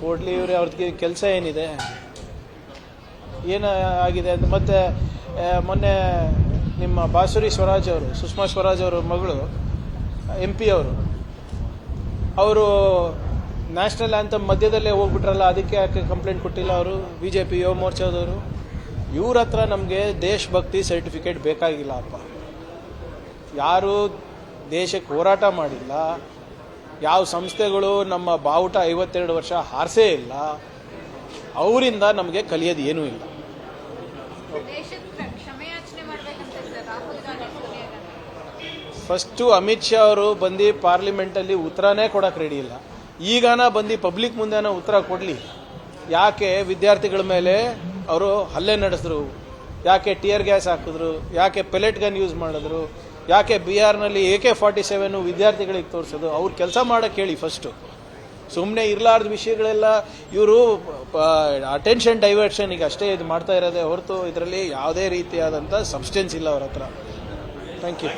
ಕೊಡ್ಲಿ ಇವ್ರೆ, ಅವ್ರಿಗೆ ಕೆಲಸ ಏನಿದೆ, ಏನು ಆಗಿದೆ ಅಂತ. ಮತ್ತೆ ಮೊನ್ನೆ ನಿಮ್ಮ ಬಾಸುರಿ ಸ್ವರಾಜ್ ಅವರು, ಸುಷ್ಮಾ ಸ್ವರಾಜ್ ಅವರ ಮಗಳು MP ಅವರು ನ್ಯಾಷನಲ್ ಆ್ಯಂಥಮ್ ಮಧ್ಯದಲ್ಲೇ ಹೋಗ್ಬಿಟ್ರಲ್ಲ, ಅದಕ್ಕೆ ಯಾಕೆ ಕಂಪ್ಲೇಂಟ್ ಕೊಟ್ಟಿಲ್ಲ ಅವರು, BJP ಯುವ ಮೋರ್ಚಾದವರು? ಇವ್ರ ಹತ್ರ ನಮಗೆ ದೇಶಭಕ್ತಿ ಸರ್ಟಿಫಿಕೇಟ್ ಬೇಕಾಗಿಲ್ಲ ಅಪ್ಪ. ಯಾರು ದೇಶಕ್ಕೆ ಹೋರಾಟ ಮಾಡಿಲ್ಲ, ಯಾವ ಸಂಸ್ಥೆಗಳು ನಮ್ಮ ಬಾವುಟ 52 ವರ್ಷ ಹಾರಿಸೇ ಇಲ್ಲ, ಅವರಿಂದ ನಮಗೆ ಕಲಿಯೋದು ಏನೂ ಇಲ್ಲ. ಫಸ್ಟು ಅಮಿತ್ ಶಾ ಅವರು ಬಂದು ಪಾರ್ಲಿಮೆಂಟಲ್ಲಿ ಉತ್ತರನೇ ಕೊಡೋಕೆ ರೆಡಿ ಇಲ್ಲ. ಈಗಾನ ಬಂದು ಪಬ್ಲಿಕ್ ಮುಂದೆನ ಉತ್ತರ ಕೊಡಲಿ. ಯಾಕೆ ವಿದ್ಯಾರ್ಥಿಗಳ ಮೇಲೆ ಅವರು ಹಲ್ಲೆ ನಡೆಸಿದ್ರು, ಯಾಕೆ ಟಿಯರ್ ಗ್ಯಾಸ್ ಹಾಕಿದ್ರು, ಯಾಕೆ ಪೆಲೆಟ್ ಗನ್ ಯೂಸ್ ಮಾಡಿದ್ರು, ಯಾಕೆ ಬಿಹಾರ್ನಲ್ಲಿ AK-47 ವಿದ್ಯಾರ್ಥಿಗಳಿಗೆ ತೋರಿಸೋದು, ಅವ್ರು ಕೆಲಸ ಮಾಡೋಕ್ಕೆ ಹೇಳಿ ಫಸ್ಟು. ಸುಮ್ಮನೆ ಇರಲಾರ್ದ ವಿಷಯಗಳೆಲ್ಲ ಇವರು ಅಟೆನ್ಷನ್ ಡೈವರ್ಷನ್ಗೆ ಅಷ್ಟೇ ಇದು ಮಾಡ್ತಾ ಇರೋದೇ ಹೊರತು ಇದರಲ್ಲಿ ಯಾವುದೇ ರೀತಿಯಾದಂಥ ಸಬ್ಸ್ಟೆನ್ಸ್ ಇಲ್ಲ ಅವ್ರ ಹತ್ರ. Thank you.